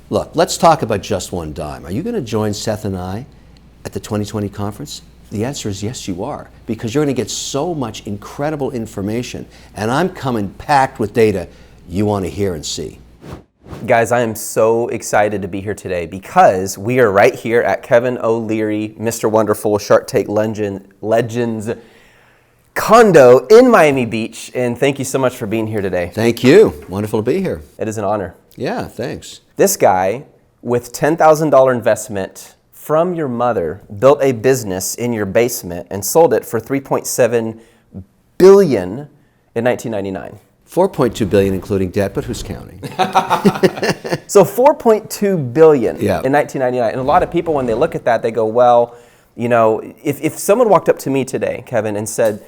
Look, let's talk about Just One Dime. Are you going to join Seth and I at the 2020 conference? The answer is yes, you are, because you're going to get so much incredible information, and I'm coming packed with data you want to hear and see. Guys, I am so excited to be here today because we are right here at Kevin O'Leary, Mr. Wonderful, Shark Tank Legends condo in Miami Beach, and thank you so much for being here today. Thank you. Wonderful to be here. It is an honor. Yeah, thanks. This guy, with $10,000 investment from your mother, built a business in your basement and sold it for $3.7 billion in 1999. 4.2 billion including debt, but who's counting? So 4.2 billion in Yeah. 1999. And a lot of people, when they look at that, they go, well, you know, if someone walked up to me today, Kevin, and said,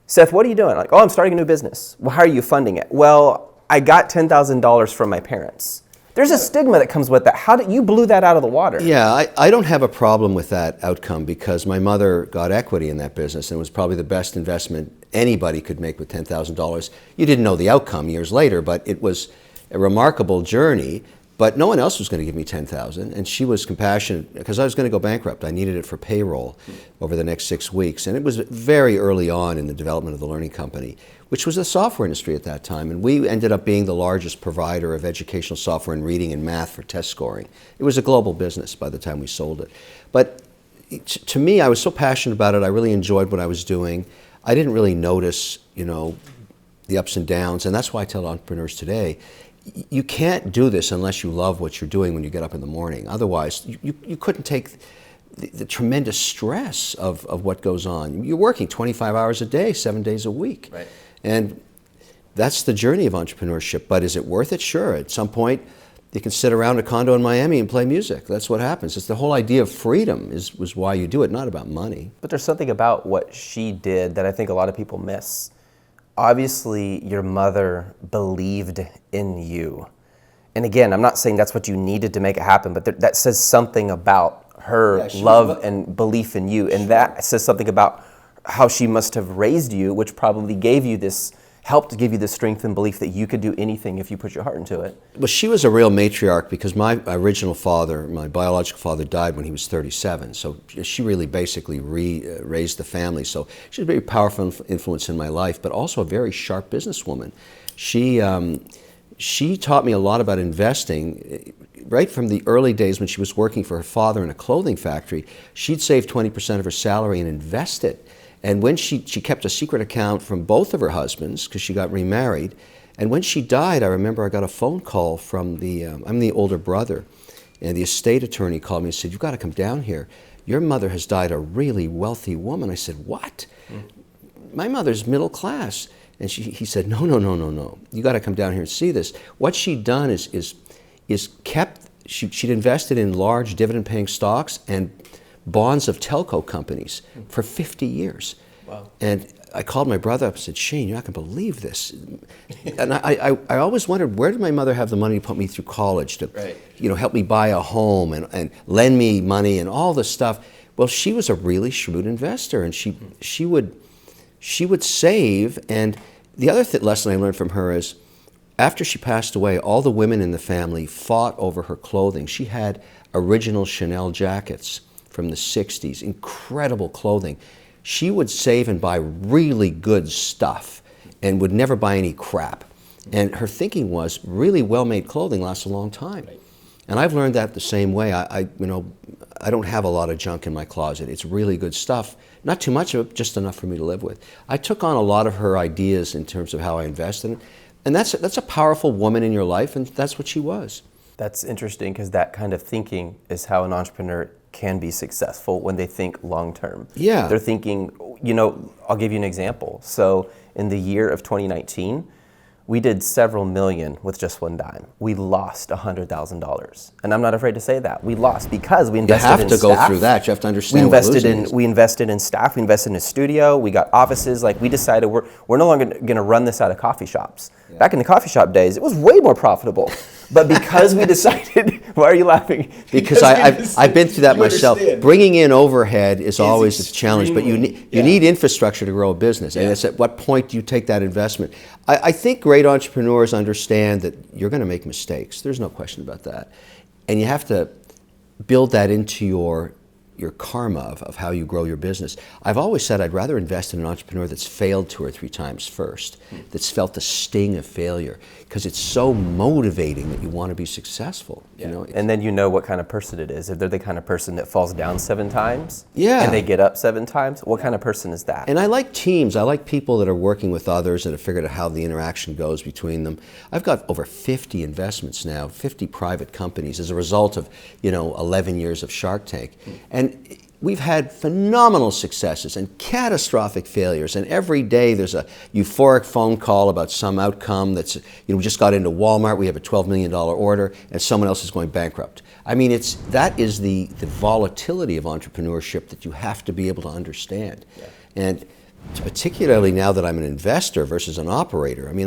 Seth, what are you doing? Like, oh, I'm starting a new business. Well, how are you funding it? Well, I got $10,000 from my parents. There's a stigma that comes with that. How did you blew that out of the water? Yeah, I don't have a problem with that outcome because my mother got equity in that business and it was probably the best investment anybody could make with $10,000. You didn't know the outcome years later, but it was a remarkable journey. But no one else was going to give me $10,000, and she was compassionate because I was going to go bankrupt. I needed it for payroll over the next 6 weeks, and it was very early on in the development of the Learning Company, which was the software industry at that time, and we ended up being the largest provider of educational software in reading and math for test scoring. It was a global business by the time we sold it. But to me, I was so passionate about it. I really enjoyed what I was doing. I didn't really notice, the ups and downs, and that's why I tell entrepreneurs today, you can't do this unless you love what you're doing when you get up in the morning. Otherwise, you couldn't take the tremendous stress of what goes on. You're working 25 hours a day, 7 days a week. Right. And that's the journey of entrepreneurship. But is it worth it? Sure. At some point, you can sit around a condo in Miami and play music. That's what happens. It's the whole idea of freedom was why you do it, not about money. But there's something about what she did that I think a lot of people miss. Obviously, your mother believed in you. And again, I'm not saying that's what you needed to make it happen, but that says something about her love and belief in you. And that says something about how she must have raised you, which probably helped give you the strength and belief that you could do anything if you put your heart into it. Well, she was a real matriarch because my original father, my biological father, died when he was 37. So she really basically raised the family. So she's a very powerful influence in my life, but also a very sharp businesswoman. She taught me a lot about investing. Right from the early days when she was working for her father in a clothing factory, she'd save 20% of her salary and invest it. And when she kept a secret account from both of her husbands because she got remarried. And when she died, I remember I got a phone call from I'm the older brother, and the estate attorney called me and said, "You've got to come down here. Your mother has died a really wealthy woman." I said, "What? My mother's middle class." And he said, No. You got to come down here and see this. What she'd done is she'd invested in large dividend-paying stocks and bonds of telco companies for 50 years. Wow. And I called my brother up and said, "Shane, you're not going to believe this." And I always wondered, where did my mother have the money to put me through college, to help me buy a home and lend me money and all this stuff? Well, she was a really shrewd investor, and she would save. And the other lesson I learned from her is, after she passed away, all the women in the family fought over her clothing. She had original Chanel jackets from the 60s, incredible clothing. She would save and buy really good stuff and would never buy any crap. And her thinking was, really well-made clothing lasts a long time. Right. And I've learned that the same way. I don't have a lot of junk in my closet. It's really good stuff. Not too much of it, just enough for me to live with. I took on a lot of her ideas in terms of how I invest in it. And that's a powerful woman in your life, and that's what she was. That's interesting because that kind of thinking is how an entrepreneur can be successful when they think long term. Yeah. They're thinking, I'll give you an example. So in the year of 2019, we did several million with Just One Dime. We lost $100,000. And I'm not afraid to say that. We lost because we invested in staff. You have to go through that. You have to understand we invested in staff. We invested in a studio. We got offices. Like, we decided we're no longer going to run this out of coffee shops. Yeah. Back in the coffee shop days, it was way more profitable. But because we decided, why are you laughing? Because I've been through that myself. Understand. Bringing in overhead is always a challenge, but you need infrastructure to grow a business. And it's at what point do you take that investment? I think great entrepreneurs understand that you're going to make mistakes. There's no question about that. and you have to build that into your karma of how you grow your business. I've always said I'd rather invest in an entrepreneur that's failed 2 or 3 times first, that's felt the sting of failure, because it's so motivating that you want to be successful. You know? And then you know what kind of person it is. If they're the kind of person that falls down 7 times Yeah. and they get up 7 times, what kind of person is that? And I like teams. I like people that are working with others and have figured out how the interaction goes between them. I've got over 50 investments now, 50 private companies as a result of, 11 years of Shark Tank. And we've had phenomenal successes and catastrophic failures. And every day there's a euphoric phone call about some outcome that's, we just got into Walmart, we have a $12 million order, and someone else is going bankrupt. I mean, that is the volatility of entrepreneurship that you have to be able to understand. Yeah. And particularly now that I'm an investor versus an operator, I mean,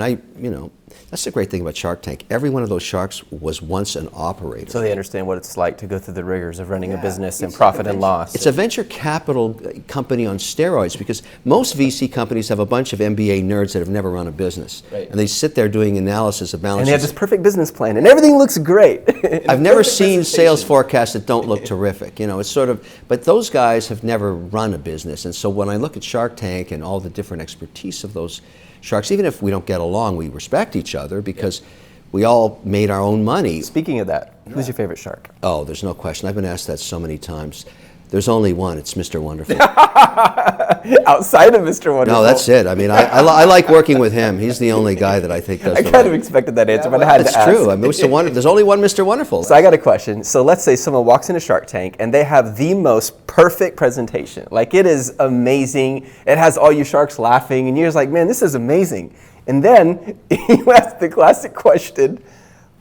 that's the great thing about Shark Tank. Every one of those sharks was once an operator. So they understand what it's like to go through the rigors of running a business and profit and loss. It's a venture capital company on steroids, because most VC companies have a bunch of MBA nerds that have never run a business. Right. And they sit there doing analysis of balance and they have this perfect business plan and everything looks great. I've never seen sales forecasts that don't look terrific. It's sort of, but those guys have never run a business. And so when I look at Shark Tank and all the different expertise of those sharks, even if we don't get along, we respect each other because we all made our own money. Speaking of that, who's your favorite shark? Oh, there's no question. I've been asked that so many times. There's only one. It's Mr. Wonderful. Outside of Mr. Wonderful. No, that's it. I mean, I like working with him. He's the only guy that I think does. I kind of expected that answer, but I had to ask. That's true. I mean, there's only one Mr. Wonderful. So I got a question. So let's say someone walks into Shark Tank and they have the most perfect presentation. Like, it is amazing. It has all you sharks laughing, and you're just like, man, this is amazing. And then you ask the classic question,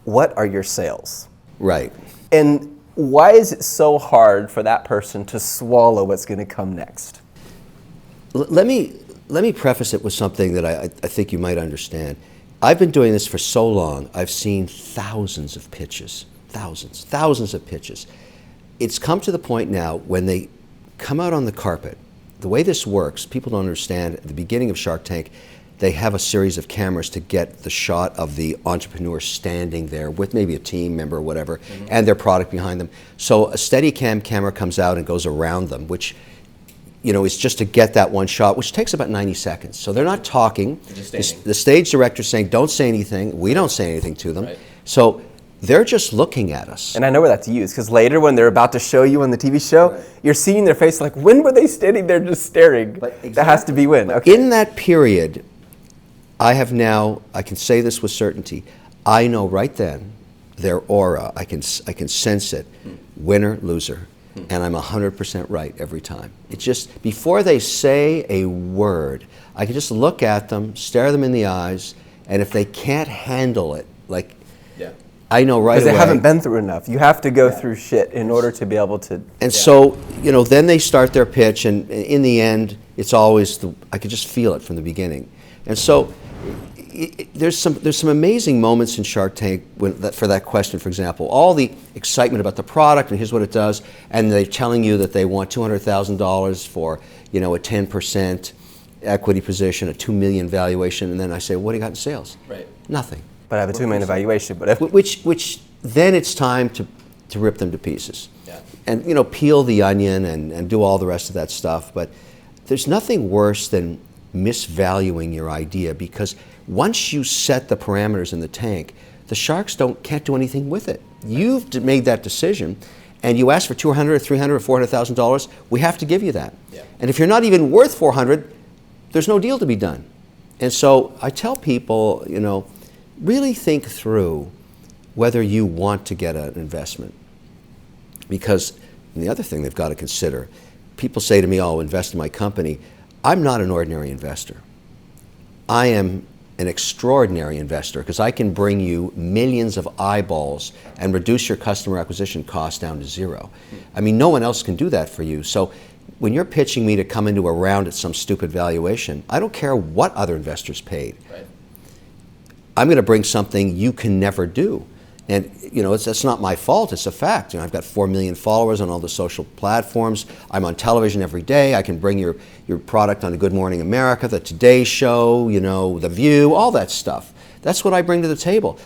what are your sales? Right. And why is it so hard for that person to swallow what's going to come next? Let me preface it with something that I think you might understand. I've been doing this for so long. I've seen thousands of pitches, thousands of pitches. It's come to the point now when they come out on the carpet. The way this works, people don't understand. At the beginning of Shark Tank, they have a series of cameras to get the shot of the entrepreneur standing there with maybe a team member or whatever, and their product behind them. So a Steadicam camera comes out and goes around them, which is just to get that one shot, which takes about 90 seconds. So they're not talking. The stage director's saying, don't say anything. We don't say anything to them. Right. So they're just looking at us. And I know where that's used, because later when they're about to show you on the TV show, you're seeing their face like, when were they standing there just staring? Exactly. That has to be when. Okay. In that period, I can say this with certainty, I know right then their aura, I can sense it, winner, loser, and I'm 100% right every time. It's just, before they say a word, I can just look at them, stare them in the eyes, and if they can't handle it, I know right away. Because they haven't been through enough. You have to go through shit in order to be able to. And so, then they start their pitch, and in the end, it's always, I could just feel it from the beginning. And so, there's some amazing moments in Shark Tank for that question, for example. All the excitement about the product, and here's what it does, and they're telling you that they want $200,000 for a 10% equity position, a $2 million valuation, and then I say, what do you got in sales? Right. Nothing. But I have a $2 million valuation. But which then it's time to rip them to pieces, and peel the onion and do all the rest of that stuff. But there's nothing worse than misvaluing your idea, because once you set the parameters in the tank, the sharks can't do anything with it. You've made that decision, and you ask for $200,000 or $300,000 or $400,000. We have to give you that. Yeah. And if you're not even worth $400,000, there's no deal to be done. And so I tell people, really think through whether you want to get an investment, because the other thing they've got to consider, people say to me, "Oh, invest in my company." I'm not an ordinary investor. I am an extraordinary investor, because I can bring you millions of eyeballs and reduce your customer acquisition cost down to zero. I mean, no one else can do that for you. So when you're pitching me to come into a round at some stupid valuation, I don't care what other investors paid. Right. I'm going to bring something you can never do. And that's not my fault, it's a fact. I've got 4 million followers on all the social platforms. I'm on television every day. I can bring your product on a Good Morning America, the Today Show, The View, all that stuff. That's what I bring to the table.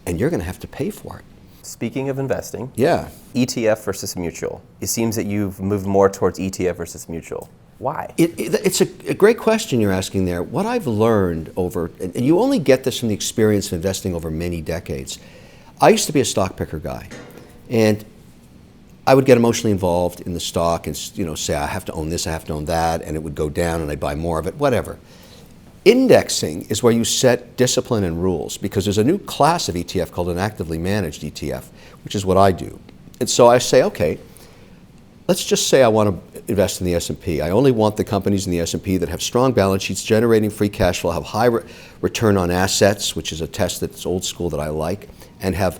And you're going to have to pay for it. Speaking of investing, Yeah. ETF versus mutual. It seems that you've moved more towards ETF versus mutual. Why? It's a great question you're asking there. What I've learned over, and you only get this from the experience of investing over many decades. I used to be a stock picker guy, and I would get emotionally involved in the stock and say I have to own this, I have to own that, and it would go down and I'd buy more of it, whatever. Indexing is where you set discipline and rules, because there's a new class of ETF called an actively managed ETF, which is what I do. And so I say, okay, let's just say I want to invest in the S&P. I only want the companies in the S&P that have strong balance sheets, generating free cash flow, have high return on assets, which is a test that's old school that I like, and have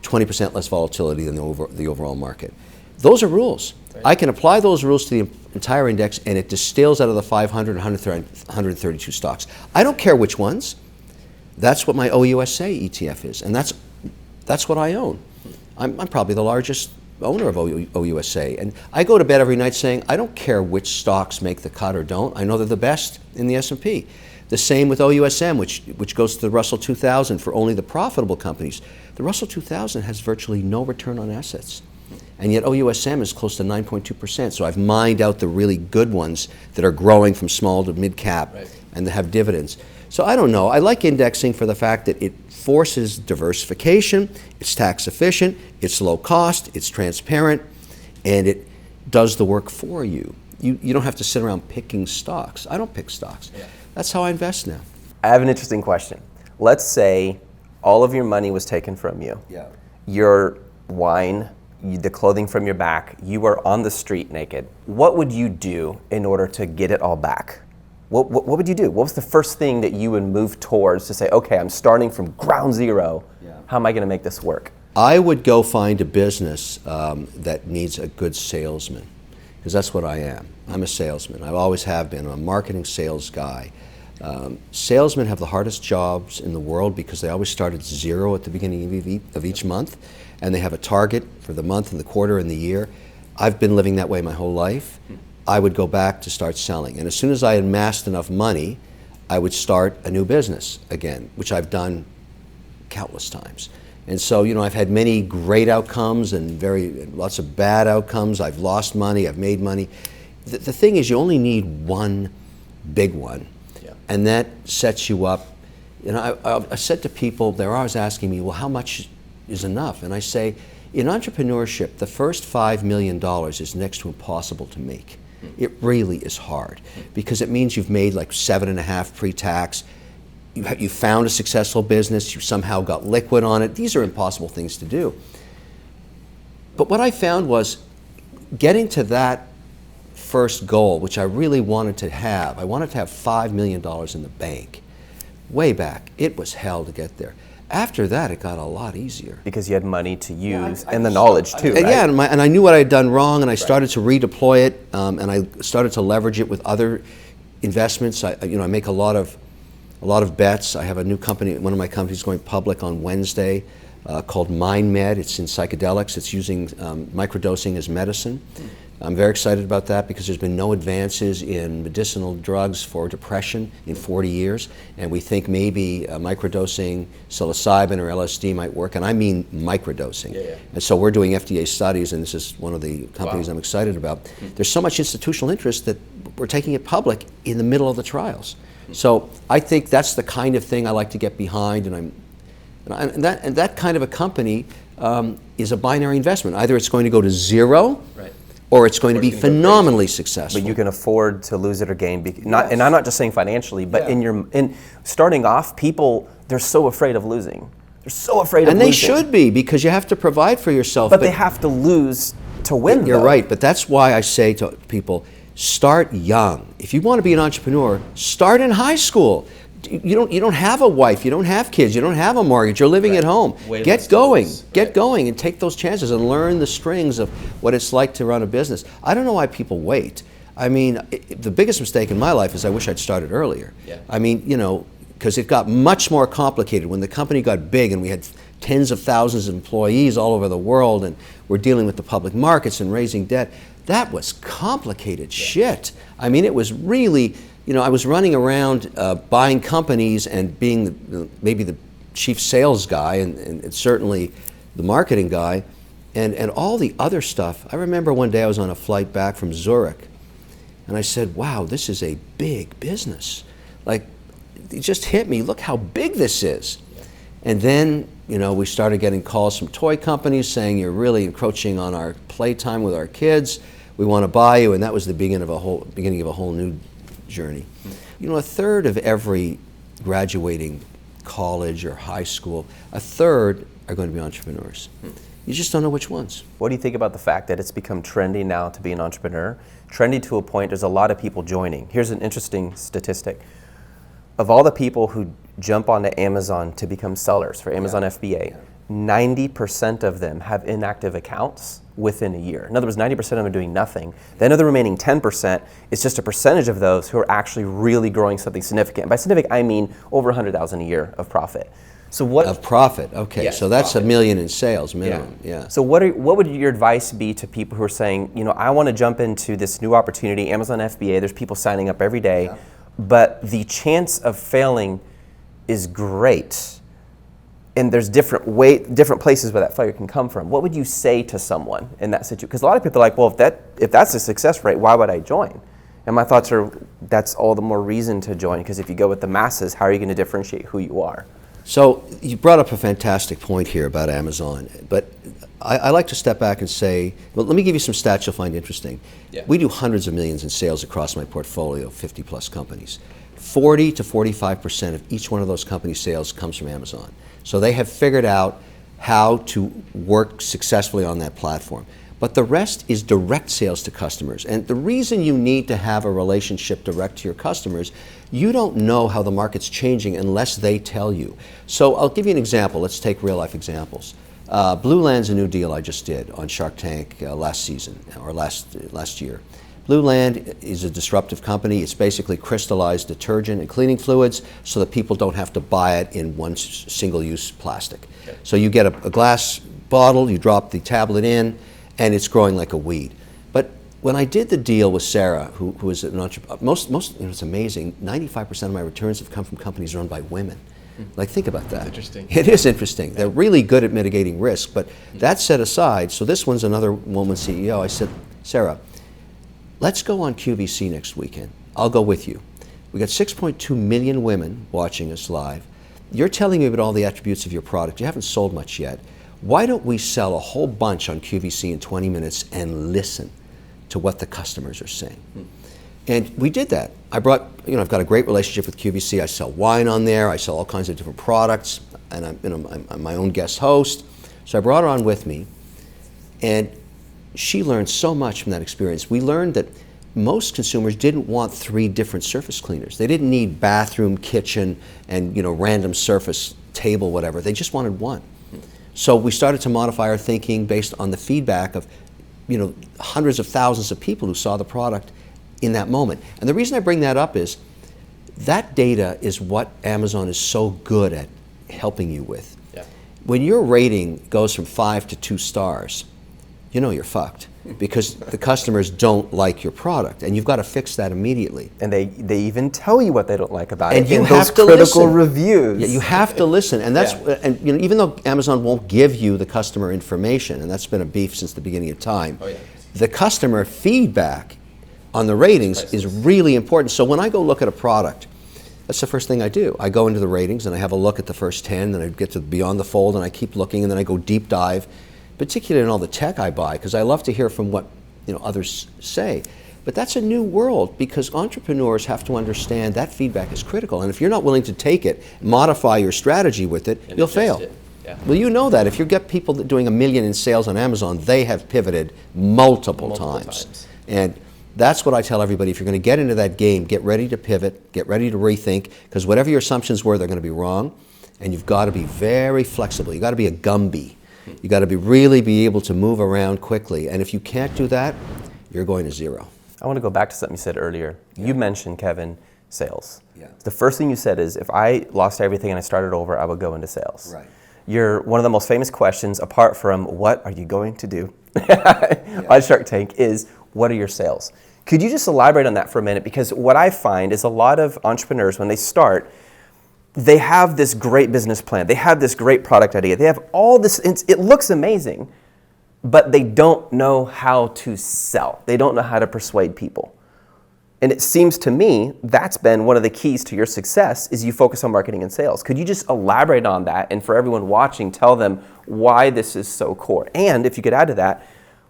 20% less volatility than the overall market. Those are rules. Right. I can apply those rules to the entire index, and it distills out of the 500, 132 stocks. I don't care which ones. That's what my OUSA ETF is, and that's what I own. I'm probably the largest owner of OUSA, and I go to bed every night saying I don't care which stocks make the cut or don't. I know they're the best in the S&P. The same with OUSM, which goes to the Russell 2000 for only the profitable companies. The Russell 2000 has virtually no return on assets, and yet OUSM is close to 9.2%. So I've mined out the really good ones that are growing from small to mid cap, right, and that have dividends. So I don't know. I like indexing for the fact that it forces diversification, it's tax efficient, it's low cost, it's transparent, and it does the work for you. You don't have to sit around picking stocks. I don't pick stocks. Yeah. That's how I invest now. I have an interesting question. Let's say all of your money was taken from you. Yeah. Your wine, the clothing from your back, you were on the street naked. What would you do in order to get it all back? What would you do? What was the first thing that you would move towards to say, okay, I'm starting from ground zero. Yeah. How am I going to make this work? I would go find a business that needs a good salesman, because that's what I am. I'm a salesman. I always have been. I'm a marketing sales guy. Salesmen have the hardest jobs in the world because they always start at zero at the beginning of each month, and they have a target for the month and the quarter and the year. I've been living that way my whole life. I would go back to start selling. And as soon as I amassed enough money, I would start a new business again, which I've done countless times. And so, I've had many great outcomes and lots of bad outcomes. I've lost money, I've made money. The thing is, you only need one big one, yeah, and that sets you up. I said to people, they're always asking me, well, how much is enough? And I say, in entrepreneurship, the first $5 million is next to impossible to make. It really is hard, because it means you've made like 7.5 pre-tax. You found a successful business. You somehow got liquid on it. These are impossible things to do. But what I found was getting to that first goal, which I really wanted to have. I wanted to have $5 million in the bank. Way back, it was hell to get there. After that, it got a lot easier. Because you had money to use and the knowledge too, right? Yeah, and I knew what I had done wrong, and I started to redeploy it, and I started to leverage it with other investments. I make a lot of bets. I have a new company, one of my companies going public on Wednesday, called MindMed. It's in psychedelics. It's using microdosing as medicine. I'm very excited about that because there's been no advances in medicinal drugs for depression in 40 years, and we think maybe microdosing psilocybin or LSD might work, and I mean microdosing. Yeah. And so we're doing FDA studies, and this is one of the companies I'm excited about. There's so much institutional interest that we're taking it public in the middle of the trials. So I think that's the kind of thing I like to get behind, and that kind of a company is a binary investment. Either it's going to go to zero, right, or it's going to be phenomenally successful. But you can afford to lose it or gain. And I'm not just saying financially, but in starting off, people, they're so afraid of losing. They're so afraid of losing. And they should be, because you have to provide for yourself. But they have to lose to win. You're right, but that's why I say to people, start young. If you want to be an entrepreneur, start in high school. You don't have a wife, you don't have kids, you don't have a mortgage, you're living at home. Get going and take those chances and learn the strings of what it's like to run a business. I don't know why people wait. I mean, the biggest mistake in my life is I wish I'd started earlier. Yeah. I mean, because it got much more complicated when the company got big and we had tens of thousands of employees all over the world, and we're dealing with the public markets and raising debt. That was complicated shit. I mean, it was really, I was running around buying companies and being maybe the chief sales guy, and certainly the marketing guy, and all the other stuff. I remember one day I was on a flight back from Zurich, and I said, wow, this is a big business. Like, it just hit me, look how big this is. And then, we started getting calls from toy companies saying, you're really encroaching on our playtime with our kids. We want to buy you, and that was the beginning of a whole new journey. A third of every graduating college or high school, a third are going to be entrepreneurs. You just don't know which ones. What do you think about the fact that it's become trendy now to be an entrepreneur? Trendy to a point, there's a lot of people joining. Here's an interesting statistic. Of all the people who jump onto Amazon to become sellers for Amazon FBA, 90% of them have inactive accounts within a year. In other words, 90% of them are doing nothing. Then of the remaining 10%, it's just a percentage of those who are actually really growing something significant. By significant, I mean over $100,000 a year of profit. So what of profit? Okay, yes, so that's profit. $1 million in sales minimum. Yeah. So what would your advice be to people who are saying, I want to jump into this new opportunity, Amazon FBA? There's people signing up every day, but the chance of failing is great, and there's different places where that failure can come from. What would you say to someone in that situation? Because a lot of people are like, well, if that's a success rate, why would I join? And my thoughts are, that's all the more reason to join, because if you go with the masses, how are you going to differentiate who you are? So you brought up a fantastic point here about Amazon, but I like to step back and say, well, let me give you some stats you'll find interesting. Yeah. We do hundreds of millions in sales across my portfolio, 50 plus companies. 40 to 45% of each one of those companies' sales comes from Amazon. So they have figured out how to work successfully on that platform. But the rest is direct sales to customers. And the reason you need to have a relationship direct to your customers, you don't know how the market's changing unless they tell you. So I'll give you an example. Let's take real life examples. Blue Land's a new deal I just did on Shark Tank last season, or last year. Blue Land is a disruptive company. It's basically crystallized detergent and cleaning fluids so that people don't have to buy it in one single-use plastic. Okay. So you get a glass bottle, you drop the tablet in, and it's growing like a weed. But when I did the deal with Sarah, who is an entrepreneur, it's amazing, 95% of my returns have come from companies run by women. Like, think about that. That's interesting. It is interesting. They're really good at mitigating risk. But that set aside, so this one's another woman CEO. I said, Sarah, let's go on QVC next weekend. I'll go with you. We got 6.2 million women watching us live. You're telling me about all the attributes of your product. You haven't sold much yet. Why don't we sell a whole bunch on QVC in 20 minutes and listen to what the customers are saying? And we did that. I've got a great relationship with QVC. I sell wine on there. I sell all kinds of different products, and I'm my own guest host. So I brought her on with me, and she learned so much from that experience. We learned that most consumers didn't want 3 different surface cleaners. They didn't need bathroom, kitchen, and random surface, table, whatever. They just wanted one. So we started to modify our thinking based on the feedback of hundreds of thousands of people who saw the product in that moment. And the reason I bring that up is that data is what Amazon is so good at helping you with. Yeah. When your rating goes from 5 to 2 stars, you're fucked, because the customers don't like your product, and you've got to fix that immediately. And they even tell you what they don't like about it. And you in have those to critical listen. reviews. Yeah, you have to listen, and that's and even though Amazon won't give you the customer information, and that's been a beef since the beginning of time, the customer feedback on the ratings is really important. So when I go look at a product, that's the first thing I do. I go into the ratings and I have a look at the first 10, then I get to Beyond the Fold and I keep looking, and then I go deep dive, particularly in all the tech I buy, because I love to hear from what others say. But that's a new world, because entrepreneurs have to understand that feedback is critical, and if you're not willing to take it, modify your strategy with it, you'll fail. Yeah. Well, you know that. If you get people doing $1 million in sales on Amazon, they have pivoted multiple times. And that's what I tell everybody. If you're going to get into that game, get ready to pivot, get ready to rethink, because whatever your assumptions were, they're going to be wrong, and you've got to be very flexible. You've got to be a Gumby. You've got to really be able to move around quickly, and if you can't do that, you're going to zero. I want to go back to something you said earlier. You mentioned, Kevin, sales. Yeah. The first thing you said is, if I lost everything and I started over, I would go into sales. Right. You're one of the most famous questions, apart from what are you going to do on Shark Tank, is what are your sales? Could you just elaborate on that for a minute? Because what I find is a lot of entrepreneurs, when they start, they have this great business plan. They have this great product idea. They have all this, it looks amazing, but they don't know how to sell. They don't know how to persuade people. And it seems to me that's been one of the keys to your success is you focus on marketing and sales. Could you just elaborate on that and for everyone watching, tell them why this is so core? And if you could add to that,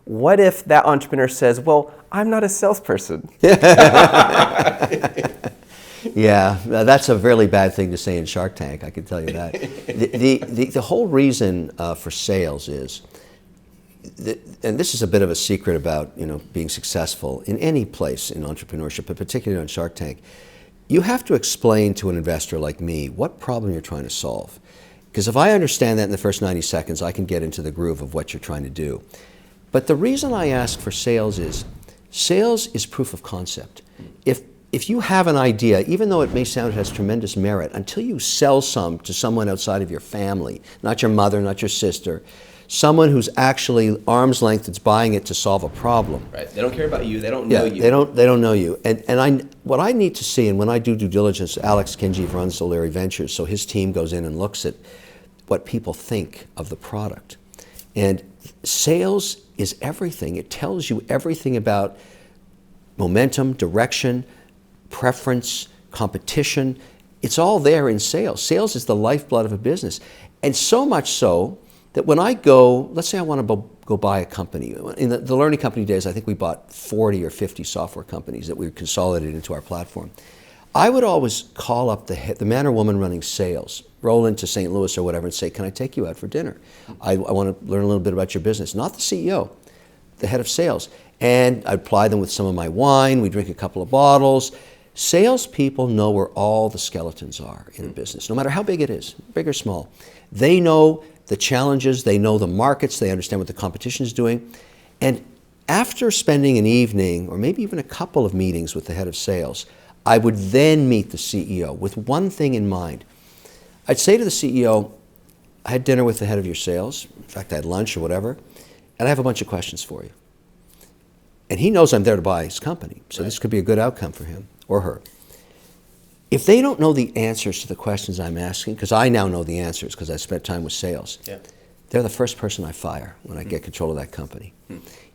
what if that entrepreneur says, well, I'm not a salesperson? Yeah, that's a really bad thing to say in Shark Tank, I can tell you that. The whole reason for sales is, and this is a bit of a secret about being successful in any place in entrepreneurship, but particularly on Shark Tank, you have to explain to an investor like me what problem you're trying to solve. Because if I understand that in the first 90 seconds, I can get into the groove of what you're trying to do. But the reason I ask for sales is proof of concept. If you have an idea, even though it may sound it has tremendous merit, until you sell some to someone outside of your family, not your mother, not your sister, someone who's actually arm's length that's buying it to solve a problem. Right. They don't care about you. They don't know you. They don't know you. And what I need to see, and when I do due diligence, Alex Kingeev runs O'Leary Ventures, so his team goes in and looks at what people think of the product. And sales is everything. It tells you everything about momentum, direction, preference, competition. It's all there in sales. Sales is the lifeblood of a business. And so much so that when I go, let's say I want to go buy a company. In the Learning Company days, I think we bought 40 or 50 software companies that we consolidated into our platform. I would always call up the man or woman running sales, roll into St. Louis or whatever and say, can I take you out for dinner? I want to learn a little bit about your business. Not the CEO, the head of sales. And I'd ply them with some of my wine. We drink a couple of bottles. Salespeople know where all the skeletons are in a business, no matter how big it is, big or small. They know the challenges, they know the markets, they understand what the competition is doing. And after spending an evening, or maybe even a couple of meetings with the head of sales, I would then meet the CEO with one thing in mind. I'd say to the CEO, I had dinner with the head of your sales, in fact I had lunch or whatever, and I have a bunch of questions for you. And he knows I'm there to buy his company, so this could be a good outcome for him or her. If they don't know the answers to the questions I'm asking, because I now know the answers because I spent time with sales, they're the first person I fire when I get control of that company.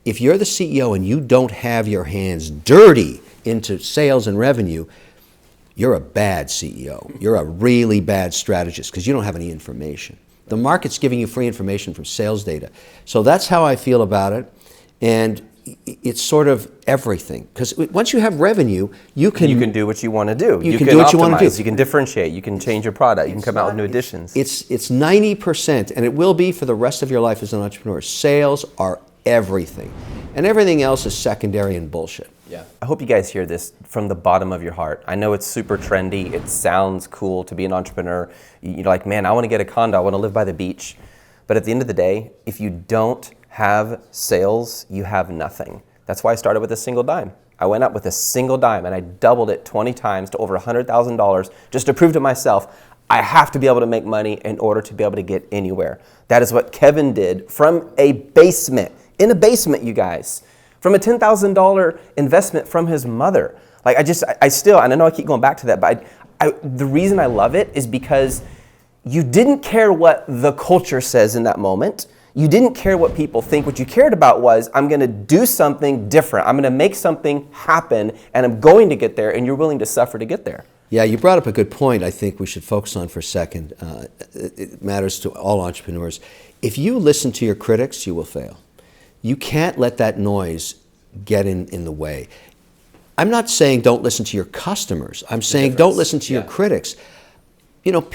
If you're the CEO and you don't have your hands dirty into sales and revenue, you're a bad CEO. You're a really bad strategist because you don't have any information. The market's giving you free information from sales data. So that's how I feel about it. And it's sort of everything. Because once you have revenue, you can do what you want to do. You can do what you want to do. You can differentiate. You can change your product. You can come out with new additions. It's 90%, and it will be for the rest of your life as an entrepreneur. Sales are everything. And everything else is secondary and bullshit. Yeah. I hope you guys hear this from the bottom of your heart. I know it's super trendy. It sounds cool to be an entrepreneur. You're like, man, I want to get a condo. I want to live by the beach. But at the end of the day, if you don't have sales, you have nothing. That's why I started with a single dime. I went up with a single dime and I doubled it 20 times to over $100,000 just to prove to myself I have to be able to make money in order to be able to get anywhere. That is what Kevin did from a basement, in a basement, you guys, from a $10,000 investment from his mother. Like I still, and I know I keep going back to that, but the reason I love it is because you didn't care what the culture says in that moment. You didn't care what people think. What you cared about was, I'm going to do something different. I'm going to make something happen, and I'm going to get there, and you're willing to suffer to get there. Yeah, you brought up a good point I think we should focus on for a second. It matters to all entrepreneurs. If you listen to your critics, you will fail. You can't let that noise get in the way. I'm not saying don't listen to your customers. I'm saying don't listen to your critics. You know,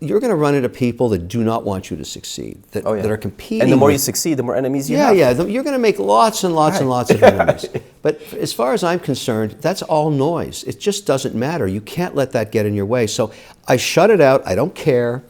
you're going to run into people that do not want you to succeed, that are competing. And the more you succeed, the more enemies you have. Yeah, you're going to make lots and lots and lots of enemies. But as far as I'm concerned, that's all noise. It just doesn't matter. You can't let that get in your way. So I shut it out. I don't care.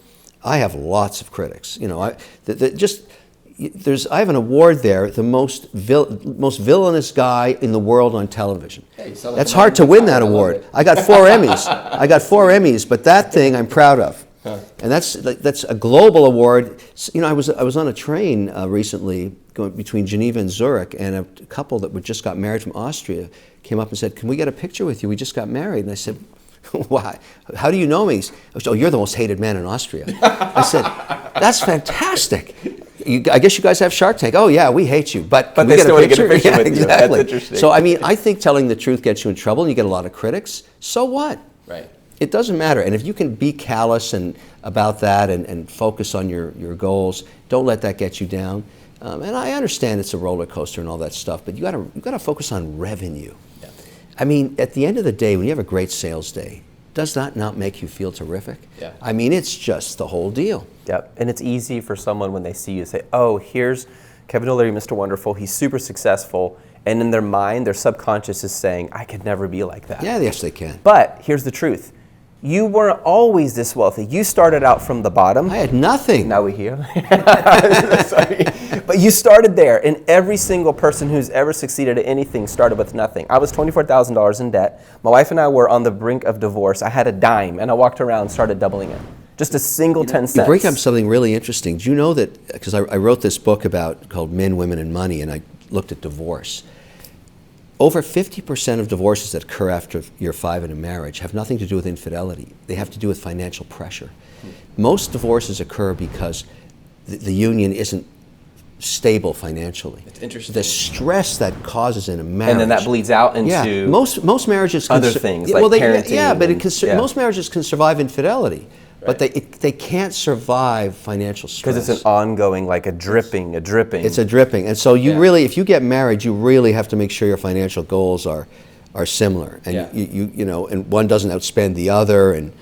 I have lots of critics. You know, I have an award there, the most villainous guy in the world on television. Hey, that's hard to win that award. I got 4 Emmys. I got 4 Emmys, but that thing I'm proud of. And that's a global award. You know, I was on a train recently going between Geneva and Zurich, and a couple that just got married from Austria came up and said, "Can we get a picture with you? We just got married." And I said, Why? How do you know me? He said, oh, you're the most hated man in Austria. I said, that's fantastic. I guess you guys have Shark Tank. Oh yeah, we hate you, but they still want to get a picture with you. Exactly. That's interesting. So I mean, I think telling the truth gets you in trouble, and you get a lot of critics. So what? Right. It doesn't matter. And if you can be callous and about that and focus on your goals, don't let that get you down. And I understand it's a roller coaster and all that stuff, but you gotta focus on revenue. Yeah. I mean, at the end of the day, when you have a great sales day, does that not make you feel terrific? Yeah. I mean, it's just the whole deal. Yep. And it's easy for someone when they see you to say, oh, here's Kevin O'Leary, Mr. Wonderful. He's super successful. And in their mind, their subconscious is saying, I could never be like that. Yeah, yes, they can. But here's the truth. You weren't always this wealthy. You started out from the bottom. I had nothing. Now we hear. Sorry. But you started there, and every single person who's ever succeeded at anything started with nothing. I was $24,000 in debt. My wife and I were on the brink of divorce. I had a dime, and I walked around and started doubling it. Just a single 10 cents. You bring up something really interesting. Do you know that, because I wrote this book called Men, Women, and Money, and I looked at divorce. Over 50% of divorces that occur after year 5 in a marriage have nothing to do with infidelity. They have to do with financial pressure. Most divorces occur because the union isn't stable financially. It's interesting. The stress that causes in a marriage. And then that bleeds out into most marriages can other things like parenting. Yeah, but most marriages can survive infidelity. Right. But they can't survive financial stress. Because it's an ongoing, like a dripping. It's a dripping. And so you really, if you get married, you really have to make sure your financial goals are similar. And you know, and one doesn't outspend the other. And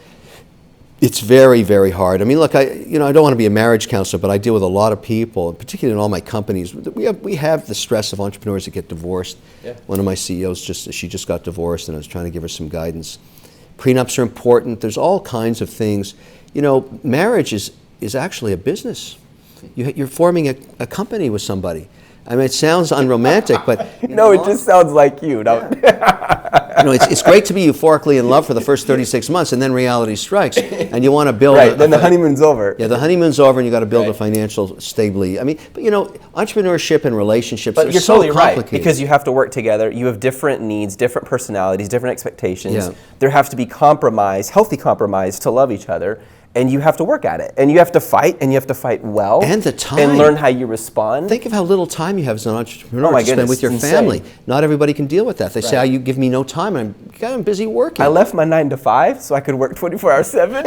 it's very, very hard. I mean, look, I don't want to be a marriage counselor, but I deal with a lot of people, particularly in all my companies. We have the stress of entrepreneurs that get divorced. Yeah. One of my CEOs, she just got divorced, and I was trying to give her some guidance. Prenups are important. There's all kinds of things. You know, marriage is actually a business. You're forming a company with somebody. I mean, it sounds unromantic, but no, it just sounds like you. No. You know, it's great to be euphorically in love for the first 36 months, and then reality strikes, and you want to build. Right. Then the honeymoon's over. Yeah, the honeymoon's over, and you got to build a financial stably. I mean, but you know, entrepreneurship and relationships are you're so totally complicated right, because you have to work together. You have different needs, different personalities, different expectations. Yeah. There have to be compromise, healthy compromise, to love each other. And you have to work at it, and you have to fight, and you have to fight well, and the time, and learn how you respond. Think of how little time you have as an entrepreneur to spend with your insane. family. Not everybody can deal with that. They say, "Oh, you give me no time. I'm busy working." I left my 9 to 5 so I could work 24 hours 7.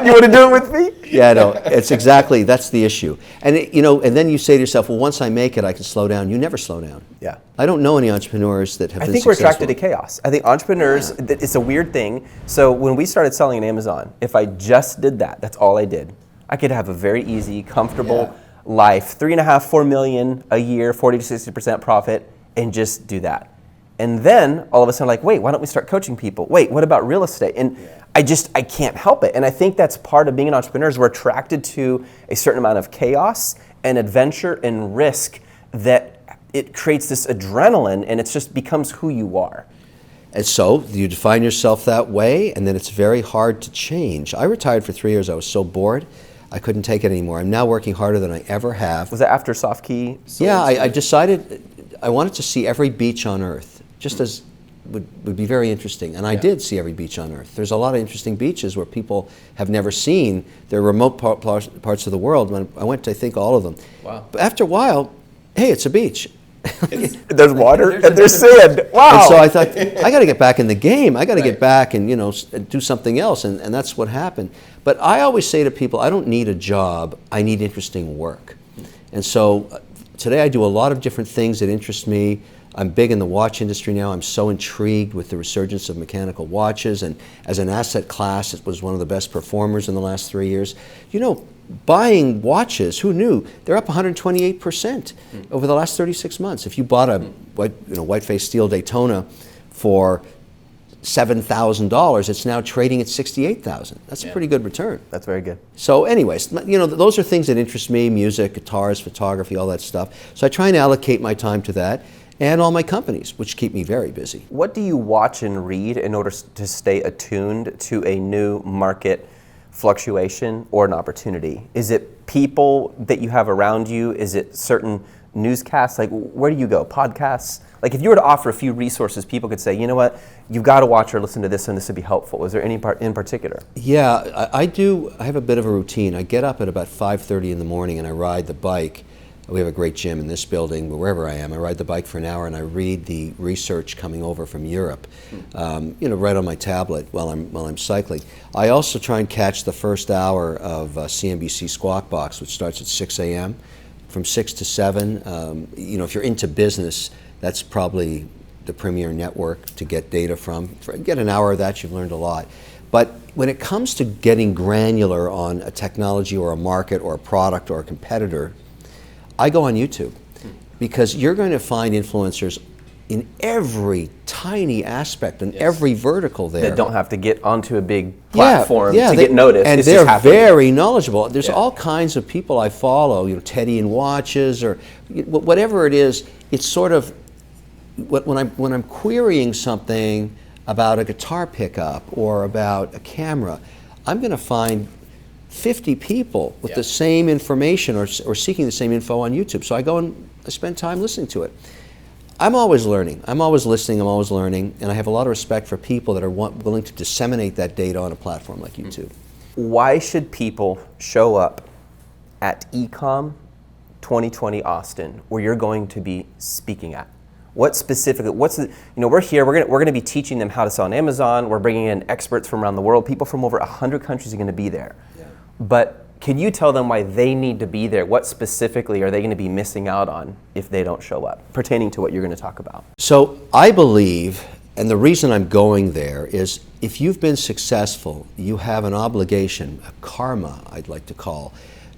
You want to do it with me? Yeah, no, that's the issue. And and then you say to yourself, "Well, once I make it, I can slow down." You never slow down. Yeah. I don't know any entrepreneurs that have been successful. I think we're attracted to chaos. I think entrepreneurs, it's a weird thing. So when we started selling on Amazon, if I just did that, that's all I did, I could have a very easy, comfortable life, 3.5, 4 million a year, 40 to 60% profit, and just do that. And then all of a sudden, like, wait, why don't we start coaching people? Wait, what about real estate? And I can't help it. And I think that's part of being an entrepreneur is we're attracted to a certain amount of chaos and adventure and risk that it creates this adrenaline, and it just becomes who you are. And so you define yourself that way, and then it's very hard to change. I retired for 3 years. I was so bored, I couldn't take it anymore. I'm now working harder than I ever have. Was that after Soft Key? Yeah, I decided I wanted to see every beach on Earth, just as would be very interesting. And I did see every beach on Earth. There's a lot of interesting beaches where people have never seen. They're remote parts of the world. I went to, I think, all of them. Wow. But after a while, hey, it's a beach. There's water and there's sand. Wow. And so I thought, I got to get back in the game. I got to get back and do something else. And that's what happened. But I always say to people, I don't need a job. I need interesting work. And so today I do a lot of different things that interest me. I'm big in the watch industry now. I'm so intrigued with the resurgence of mechanical watches. And as an asset class, it was one of the best performers in the last 3 years. Buying watches, who knew? They're up 128% over the last 36 months. If you bought a white-faced steel Daytona for $7,000, it's now trading at $68,000. That's a pretty good return. That's very good. So anyways, those are things that interest me: music, guitars, photography, all that stuff. So I try and allocate my time to that, and all my companies, which keep me very busy. What do you watch and read in order to stay attuned to a new market fluctuation or an opportunity? Is it people that you have around you? Is it certain newscasts? Like, where do you go? Podcasts? Like, if you were to offer a few resources, people could say, you know what, you've got to watch or listen to this, and this would be helpful. Is there any part in particular? Yeah, I do. I have a bit of a routine. I get up at about 5:30 in the morning and I ride the bike. We have a great gym in this building, but wherever I am, I ride the bike for an hour and I read the research coming over from Europe, right on my tablet while I'm cycling. I also try and catch the first hour of CNBC Squawk Box, which starts at 6 a.m. from 6 to 7. If you're into business, that's probably the premier network to get data from. Get an hour of that, you've learned a lot. But when it comes to getting granular on a technology or a market or a product or a competitor, I go on YouTube, because you're going to find influencers in every tiny aspect and every vertical there. That don't have to get onto a big platform to they get noticed. And it's they're just happening. very knowledgeable. There's all kinds of people I follow, Teddy and Watches or whatever it is. It's sort of, when I'm querying something about a guitar pickup or about a camera, I'm going to find 50 people with the same information or seeking the same info on YouTube. So I go and I spend time listening to it. I'm always learning. I'm always listening. I'm always learning. And I have a lot of respect for people that are willing to disseminate that data on a platform like YouTube. Why should people show up at Ecom 2020 Austin, where you're going to be speaking at? What specifically, we're here, we're going to be teaching them how to sell on Amazon. We're bringing in experts from around the world. People from over 100 countries are going to be there. But can you tell them why they need to be there? What specifically are they going to be missing out on if they don't show up, pertaining to what you're going to talk about? So I believe, and the reason I'm going there is, if you've been successful, you have an obligation, a karma I'd like to call,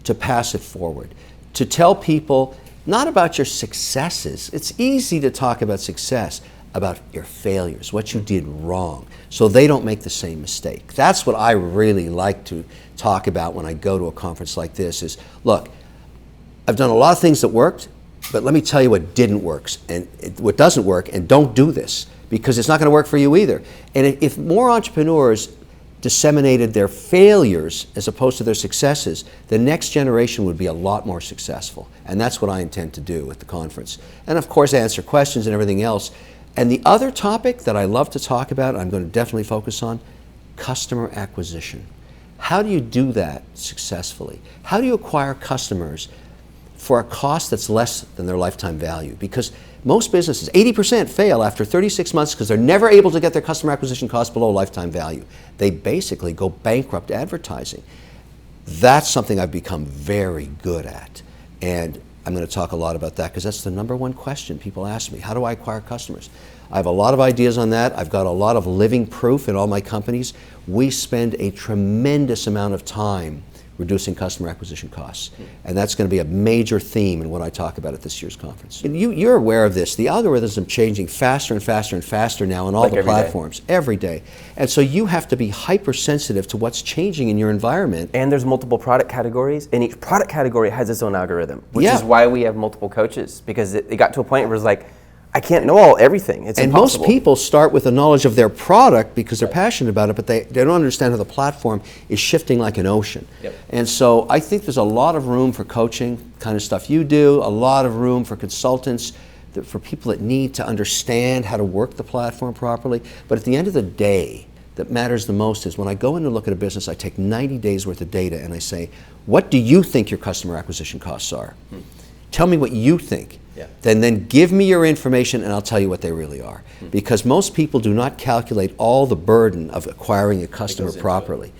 to pass it forward. To tell people not about your successes. It's easy to talk about success, about your failures, what you did wrong, so they don't make the same mistake. That's what I really like to talk about when I go to a conference like this is, look, I've done a lot of things that worked, but let me tell you what didn't work and what doesn't work, and don't do this, because it's not going to work for you either. And if more entrepreneurs disseminated their failures as opposed to their successes, the next generation would be a lot more successful. And that's what I intend to do at the conference. And of course, answer questions and everything else. And the other topic that I love to talk about, I'm going to definitely focus on, customer acquisition. How do you do that successfully? How do you acquire customers for a cost that's less than their lifetime value? Because most businesses, 80% fail after 36 months because they're never able to get their customer acquisition cost below lifetime value. They basically go bankrupt advertising. That's something I've become very good at. And I'm going to talk a lot about that because that's the number one question people ask me. How do I acquire customers? I have a lot of ideas on that. I've got a lot of living proof in all my companies. We spend a tremendous amount of time reducing customer acquisition costs. And that's going to be a major theme in what I talk about at this year's conference. And you're aware of this. The algorithms are changing faster and faster and faster now on all the platforms, every day. And so you have to be hypersensitive to what's changing in your environment. And there's multiple product categories, and each product category has its own algorithm, which is why we have multiple coaches, because it got to a point where it's like, I can't know everything. It's impossible. Most people start with a knowledge of their product because they're passionate about it, but they don't understand how the platform is shifting like an ocean. And so I think there's a lot of room for coaching, kind of stuff you do, a lot of room for consultants, for people that need to understand how to work the platform properly. But at the end of the day, that matters the most is when I go in and look at a business, I take 90 days worth of data and I say, what do you think your customer acquisition costs are? Tell me what you think. Then give me your information and I'll tell you what they really are. Because most people do not calculate all the burden of acquiring a customer properly.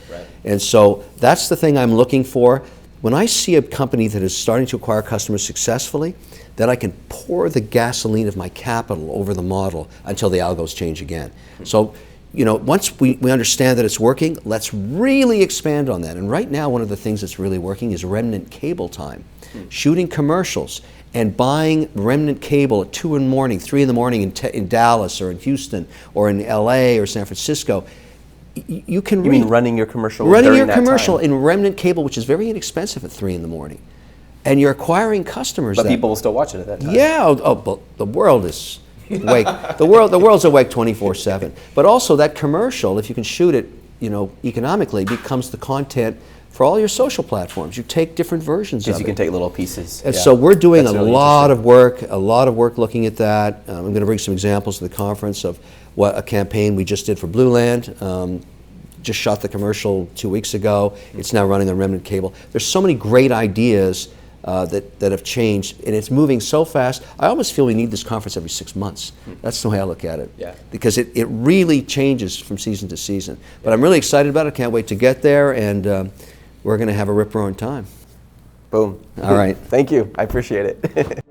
And so that's the thing I'm looking for. When I see a company that is starting to acquire customers successfully, then I can pour the gasoline of my capital over the model until the algos change again. So, once we understand that it's working, let's really expand on that. And right now, one of the things that's really working is remnant cable time. Shooting commercials and buying remnant cable at 2 in the morning, 3 in the morning in Dallas or in Houston or in LA or San Francisco. You can mean running your commercial running during your commercial time? In remnant cable, which is very inexpensive at 3 in the morning. And you're acquiring customers. But people will still watch it at that time. Yeah, but the world is awake. the world's awake 24/7. But also that commercial, if you can shoot it, economically, becomes the content for all your social platforms. You take different versions of Because it. you can take little pieces. And Yeah. so we're doing That's a really lot of work looking at that. I'm going to bring some examples to the conference of what a campaign we just did for Blue Land. Just shot the commercial 2 weeks ago. It's now running on Remnant Cable. There's so many great ideas that have changed, and it's moving so fast. I almost feel we need this conference every 6 months. That's the way I look at it. Yeah. Because it really changes from season to season. But I'm really excited about it. Can't wait to get there, and we're going to have a rip-roaring time. Boom. All right. Thank you. I appreciate it.